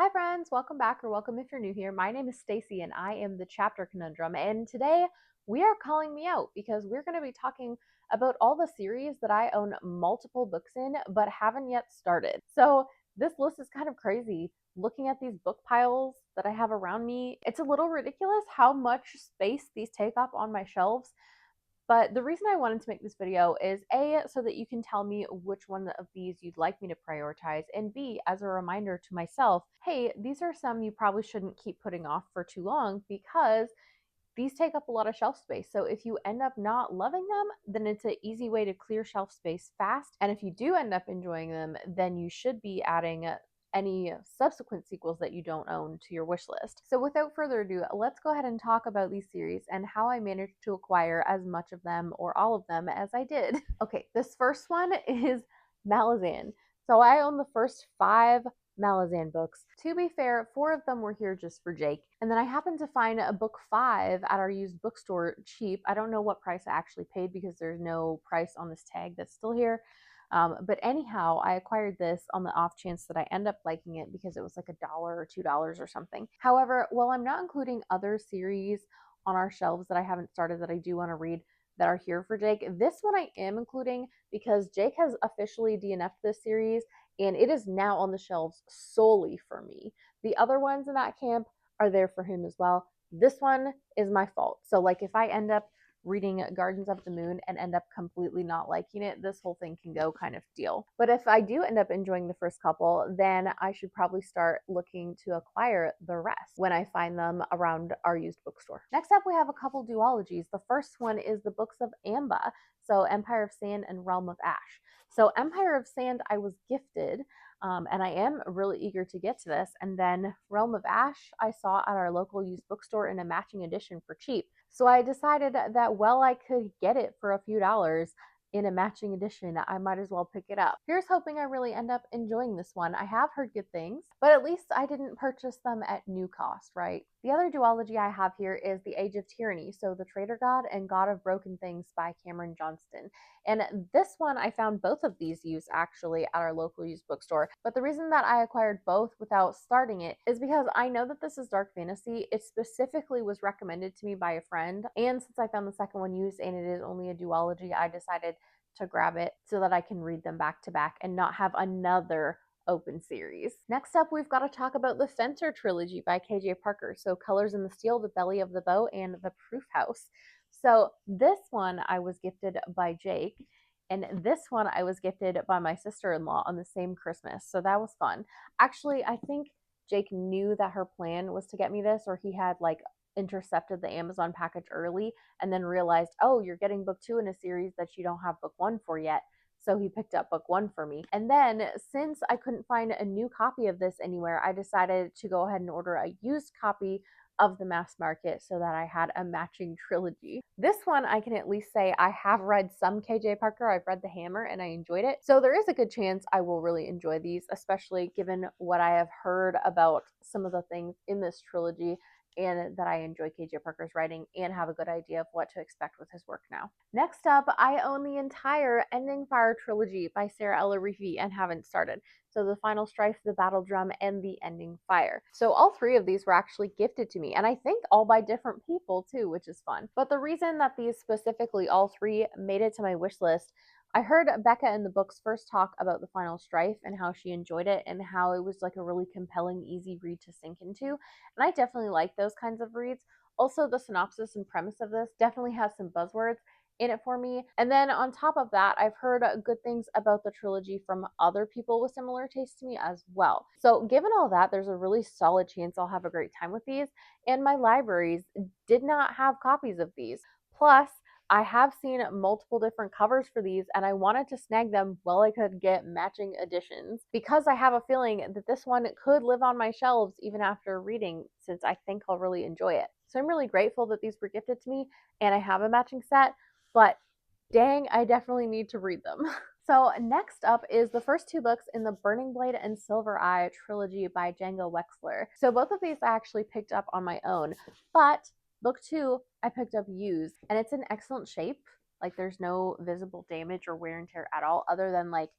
Hi friends, welcome back or welcome if you're new here. My name is Stacy and I am the Chapter Conundrum, and today we are calling me out because we're going to be talking about all the series that I own multiple books in but haven't yet started. So this list is kind of crazy. Looking at these book piles that I have around me, it's a little ridiculous how much space these take up on my shelves. But the reason I wanted to make this video is A, so that you can tell me which one of these you'd like me to prioritize, and B, as a reminder to myself, hey, these are some you probably shouldn't keep putting off for too long because these take up a lot of shelf space. So if you end up not loving them, then it's an easy way to clear shelf space fast. And if you do end up enjoying them, then you should be adding any subsequent sequels that you don't own to your wish list. So without further ado, let's go ahead and talk about these series and how I managed to acquire as much of them or all of them as I did. Okay, this first one is Malazan. So I own the first 5 Malazan books. To be fair, 4 of them were here just for Jake. And then I happened to find a book 5 at our used bookstore cheap. I don't know what price I actually paid because there's no price on this tag that's still here. But anyhow, I acquired this on the off chance that I end up liking it because it was like $1 or $2 or something. However, while I'm not including other series on our shelves that I haven't started that I do want to read that are here for Jake, this one I am including because Jake has officially DNF'd this series and it is now on the shelves solely for me. The other ones in that camp are there for him as well. This one is my fault. So like if I end up reading Gardens of the Moon and end up completely not liking it, this whole thing can go kind of deal. But if I do end up enjoying the first couple, then I should probably start looking to acquire the rest when I find them around our used bookstore. Next up, we have a couple duologies. The first one is the books of Amba, so Empire of Sand and Realm of Ash. So Empire of Sand I was gifted, and I am really eager to get to this. And then Realm of Ash I saw at our local used bookstore in a matching edition for cheap. So I decided that while I could get it for a few dollars in a matching edition, I might as well pick it up. Here's hoping I really end up enjoying this one. I have heard good things, but at least I didn't purchase them at new cost, right? The other duology I have here is The Age of Tyranny, so The Traitor God and God of Broken Things by Cameron Johnston. And this one, I found both of these used actually at our local used bookstore. But the reason that I acquired both without starting it is because I know that this is dark fantasy. It specifically was recommended to me by a friend. And since I found the second one used and it is only a duology, I decided to grab it so that I can read them back to back and not have another open series. Next up, we've got to talk about the Fencer trilogy by KJ Parker. So Colors in the Steel, The Belly of the Bow, and The Proof House. So this one I was gifted by Jake, and this one I was gifted by my sister-in-law on the same Christmas. So that was fun. Actually, I think Jake knew that her plan was to get me this, or he had like intercepted the Amazon package early and then realized, oh, you're getting book 2 in a series that you don't have book 1 for yet. So he picked up book 1 for me. And then since I couldn't find a new copy of this anywhere, I decided to go ahead and order a used copy of the mass market so that I had a matching trilogy. This one I can at least say I have read some KJ Parker. I've read The Hammer and I enjoyed it. So there is a good chance I will really enjoy these, especially given what I have heard about some of the things in this trilogy and that I enjoy KJ Parker's writing and have a good idea of what to expect with his work now. Next up, I own the entire Ending Fire trilogy by Sarah Ella Reefy and haven't started. So The Final Strife, The Battle Drum, and The Ending Fire. So all 3 of these were actually gifted to me, and I think all by different people too, which is fun. But the reason that these specifically, all 3, made it to my wish list, I heard Becca in the books first talk about The Final Strife and how she enjoyed it and how it was like a really compelling, easy read to sink into. And I definitely like those kinds of reads. Also, the synopsis and premise of this definitely has some buzzwords in it for me. And then on top of that, I've heard good things about the trilogy from other people with similar tastes to me as well. So given all that, there's a really solid chance I'll have a great time with these. And my libraries did not have copies of these. Plus, I have seen multiple different covers for these and I wanted to snag them while I could get matching editions because I have a feeling that this one could live on my shelves even after reading, since I think I'll really enjoy it. So I'm really grateful that these were gifted to me and I have a matching set, but dang, I definitely need to read them. So next up is the first 2 books in the Burning Blade and Silver Eye trilogy by Django Wexler. So both of these I actually picked up on my own, but book 2 I picked up used and it's in excellent shape. Like there's no visible damage or wear and tear at all, other than like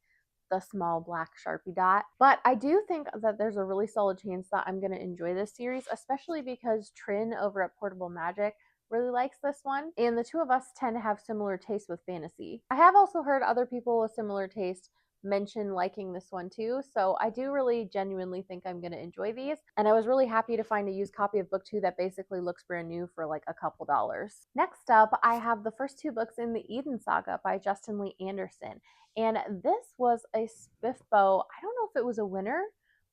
the small black Sharpie dot. But I do think that there's a really solid chance that I'm going to enjoy this series, especially because Trin over at Portable Magic really likes this one, and the two of us tend to have similar tastes with fantasy. I have also heard other people with similar taste mention liking this one too, so I do really genuinely think I'm going to enjoy these, and I was really happy to find a used copy of book 2 that basically looks brand new for like a couple dollars. Next up, I have the first 2 books in the Eden Saga by Justin Lee Anderson, and this was a Spiffbo. I don't know if it was a winner,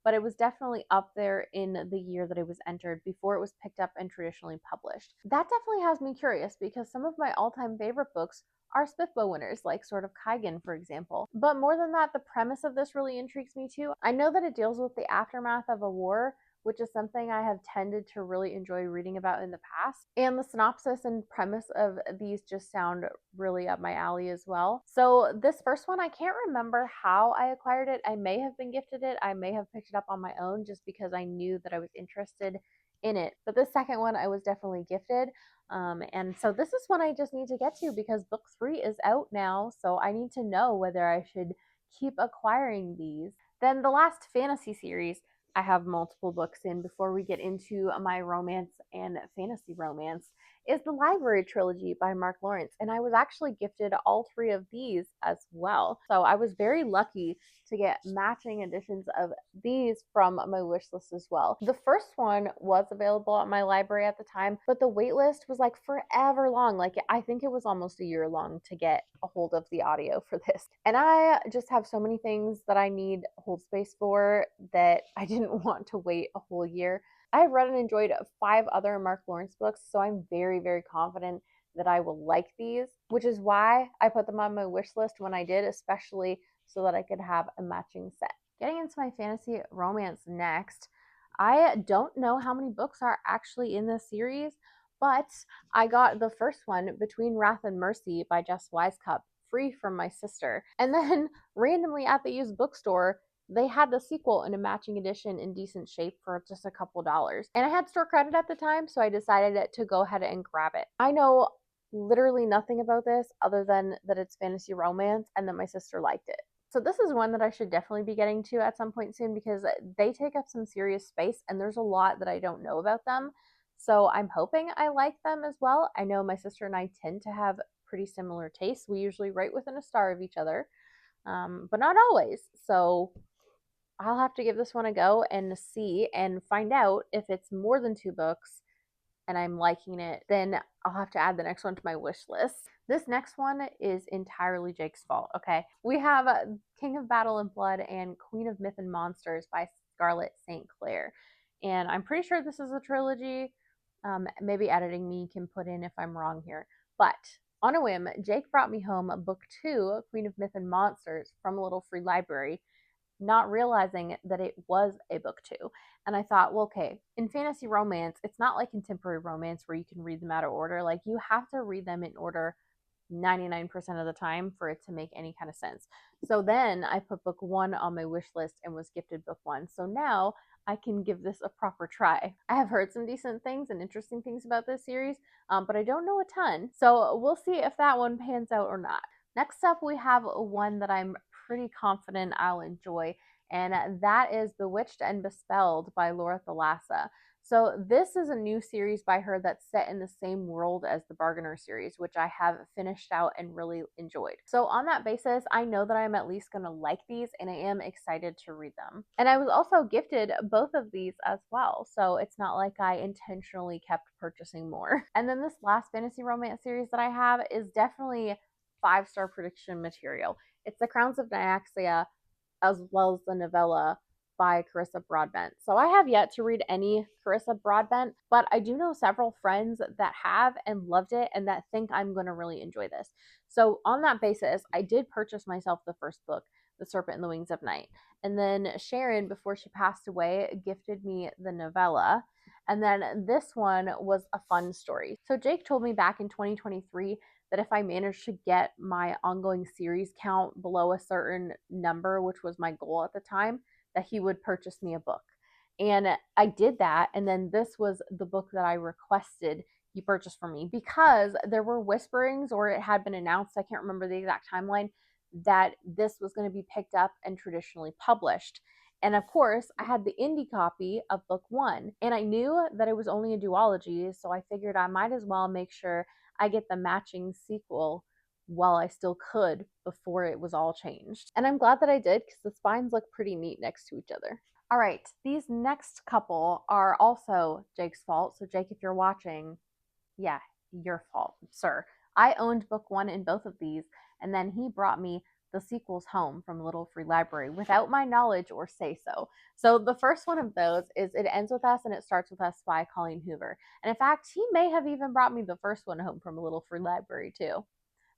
but it was definitely up there in the year that it was entered before it was picked up and traditionally published. That definitely has me curious because some of my all-time favorite books are Spiffbo winners, like Sword of Kaigen, for example. But more than that, the premise of this really intrigues me too. I know that it deals with the aftermath of a war, which is something I have tended to really enjoy reading about in the past. And the synopsis and premise of these just sound really up my alley as well. So this first one, I can't remember how I acquired it. I may have been gifted it. I may have picked it up on my own just because I knew that I was interested in it. But this second one, I was definitely gifted. And so this is one I just need to get to because book 3 is out now. So I need to know whether I should keep acquiring these. Then the last fantasy series I have multiple books in before we get into my romance and fantasy romance is the Library Trilogy by Mark Lawrence. And I was actually gifted all 3 of these as well. So I was very lucky to get matching editions of these from my wish list as well. The first one was available at my library at the time, but the wait list was like forever long. Like I think it was almost a year long to get a hold of the audio for this. And I just have so many things that I need hold space for that I didn't want to wait a whole year. I have read and enjoyed 5 other Mark Lawrence books, so I'm very, very confident that I will like these, which is why I put them on my wish list when I did, especially so that I could have a matching set. Getting into my fantasy romance next, I don't know how many books are actually in this series, but I got the first one, Between Wrath and Mercy by Jess Wisecup, free from my sister. And then randomly at the used bookstore, they had the sequel in a matching edition in decent shape for just a couple dollars. And I had store credit at the time, so I decided to go ahead and grab it. I know literally nothing about this other than that it's fantasy romance and that my sister liked it. So this is one that I should definitely be getting to at some point soon because they take up some serious space and there's a lot that I don't know about them. So I'm hoping I like them as well. I know my sister and I tend to have pretty similar tastes. We usually write within a star of each other, but not always. So I'll have to give this one a go and see and find out if it's more than 2 books and I'm liking it, then I'll have to add the next one to my wish list. This next one is entirely Jake's fault, okay? We have King of Battle and Blood and Queen of Myth and Monsters by Scarlett St. Clair. And I'm pretty sure this is a trilogy. Maybe editing me can put in if I'm wrong here. But on a whim, Jake brought me home book 2, Queen of Myth and Monsters, from a little free library, not realizing that it was a book 2. And I thought, well, okay, in fantasy romance, it's not like contemporary romance where you can read them out of order. Like you have to read them in order 99% of the time for it to make any kind of sense. So then I put book 1 on my wish list and was gifted book 1. So now I can give this a proper try. I have heard some decent things and interesting things about this series, but I don't know a ton. So we'll see if that one pans out or not. Next up, we have one that I'm pretty confident I'll enjoy, and that is Bewitched and Bespelled by Laura Thalassa. So this is a new series by her that's set in the same world as the Bargainer series, which I have finished out and really enjoyed. So on that basis, I know that I'm at least going to like these, and I am excited to read them. And I was also gifted both of these as well, so it's not like I intentionally kept purchasing more. And then this last fantasy romance series that I have is definitely 5-star prediction material. It's The Crowns of Nyaxia as well as the novella by Carissa Broadbent. So I have yet to read any Carissa Broadbent, but I do know several friends that have and loved it and that think I'm going to really enjoy this. So on that basis, I did purchase myself the first book, The Serpent and the Wings of Night. And then Sharon, before she passed away, gifted me the novella. And then this one was a fun story. So Jake told me back in 2023 that if I managed to get my ongoing series count below a certain number, which was my goal at the time, that he would purchase me a book. And I did that. And then this was the book that I requested he purchased for me because there were whisperings, or it had been announced, I can't remember the exact timeline, that this was going to be picked up and traditionally published. And of course, I had the indie copy of book one, and I knew that it was only a duology, so I figured I might as well make sure I get the matching sequel while I still could before it was all changed. And I'm glad that I did because the spines look pretty neat next to each other. All right, these next couple are also Jake's fault. So, Jake, if you're watching, yeah, your fault, sir. I owned book one in both of these, and then he brought me the sequels home from Little Free Library without my knowledge or say so. So the first one of those is It Ends With Us and It Starts With Us by Colleen Hoover. And in fact, he may have even brought me the first one home from Little Free Library too.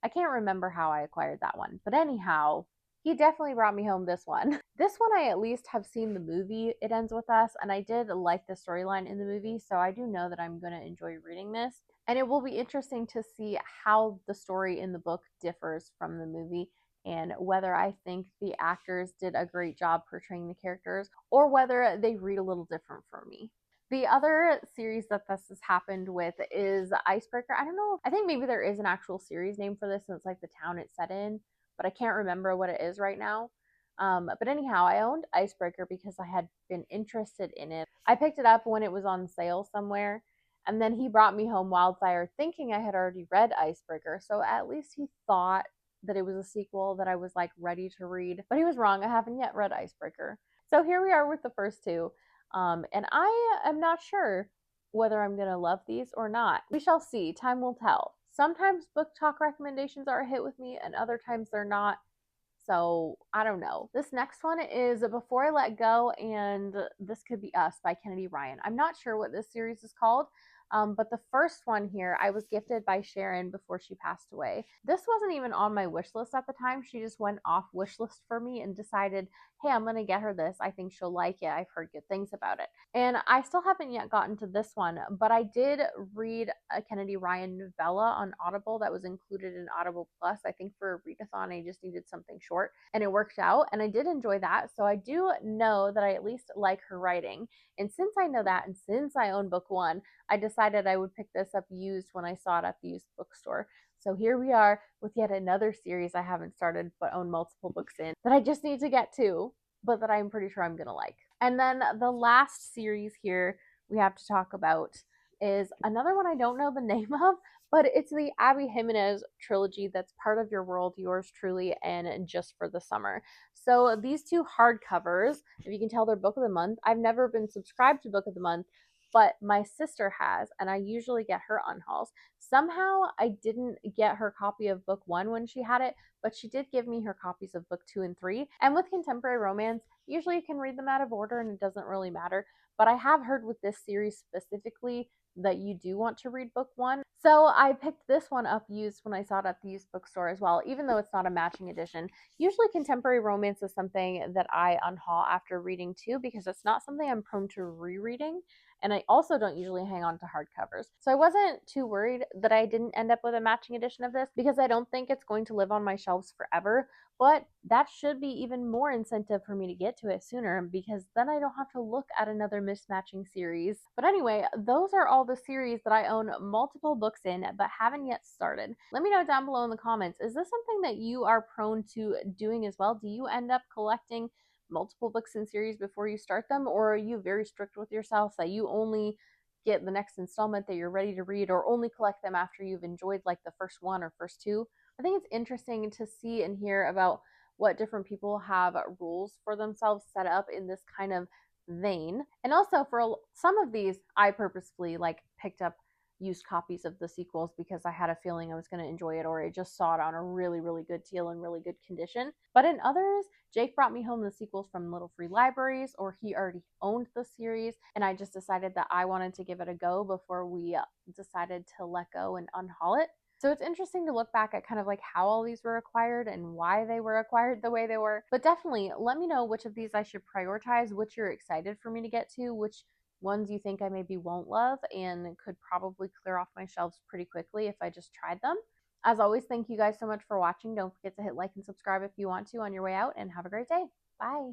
I can't remember how I acquired that one, but anyhow, he definitely brought me home this one. This one I at least have seen the movie It Ends With Us, and I did like the storyline in the movie, so I do know that I'm going to enjoy reading this. And it will be interesting to see how the story in the book differs from the movie and whether I think the actors did a great job portraying the characters or whether they read a little different for me. The other series that this has happened with is Icebreaker. I don't know. I think maybe there is an actual series name for this, and it's like the town it's set in, but I can't remember what it is right now. But anyhow, I owned Icebreaker because I had been interested in it. I picked it up when it was on sale somewhere, and then he brought me home Wildfire thinking I had already read Icebreaker. So at least he thought that it was a sequel that I was like ready to read. But he was wrong. I haven't yet read Icebreaker. So here we are with the first two. And I am not sure whether I'm going to love these or not. We shall see. Time will tell. Sometimes book talk recommendations are a hit with me, and other times they're not. So I don't know. This next one is Before I Let Go, and This Could Be Us by Kennedy Ryan. I'm not sure what this series is called, but the first one here I was gifted by Sharon before she passed away. This wasn't even on my wish list at the time. She just went off wish list for me and decided, hey, I'm going to get her this. I think she'll like it. I've heard good things about it. And I still haven't yet gotten to this one, but I did read a Kennedy Ryan novella on Audible that was included in Audible Plus. I think for a readathon, I just needed something short, and it worked out. And I did enjoy that. So I do know that I at least like her writing. And since I know that, and since I own book one, I decided I would pick this up used when I saw it at the used bookstore. So here we are with yet another series I haven't started but own multiple books in that I just need to get to, but that I'm pretty sure I'm going to like. And then the last series here we have to talk about is another one I don't know the name of, but it's the Abby Jimenez trilogy that's part of Your World, Yours Truly, and Just for the Summer. So these two hardcovers, if you can tell, they're Book of the Month. I've never been subscribed to Book of the Month, but my sister has, and I usually get her unhauls. Somehow I didn't get her copy of book one when she had it, but she did give me her copies of book two and three. And with contemporary romance, usually you can read them out of order and it doesn't really matter. But I have heard with this series specifically that you do want to read book one. So I picked this one up used when I saw it at the used bookstore as well, even though it's not a matching edition. Usually contemporary romance is something that I unhaul after reading too, because it's not something I'm prone to rereading. And I also don't usually hang on to hardcovers. So I wasn't too worried that I didn't end up with a matching edition of this because I don't think it's going to live on my shelves forever. But that should be even more incentive for me to get to it sooner because then I don't have to look at another mismatching series. But anyway, those are all the series that I own multiple books in but haven't yet started. Let me know down below in the comments, is this something that you are prone to doing as well? Do you end up collecting multiple books in series before you start them, or are you very strict with yourself that you only get the next installment that you're ready to read or only collect them after you've enjoyed like the first one or first two? I think it's interesting to see and hear about what different people have rules for themselves set up in this kind of vein. And also for some of these, I purposefully like picked up used copies of the sequels because I had a feeling I was going to enjoy it, or I just saw it on a really, really good deal in really good condition. But in others, Jake brought me home the sequels from Little Free Libraries, or he already owned the series, and I just decided that I wanted to give it a go before we decided to let go and unhaul it. So it's interesting to look back at kind of like how all these were acquired and why they were acquired the way they were. But definitely let me know which of these I should prioritize, which you're excited for me to get to, which ones you think I maybe won't love and could probably clear off my shelves pretty quickly if I just tried them. As always, thank you guys so much for watching. Don't forget to hit like and subscribe if you want to on your way out, and have a great day. Bye.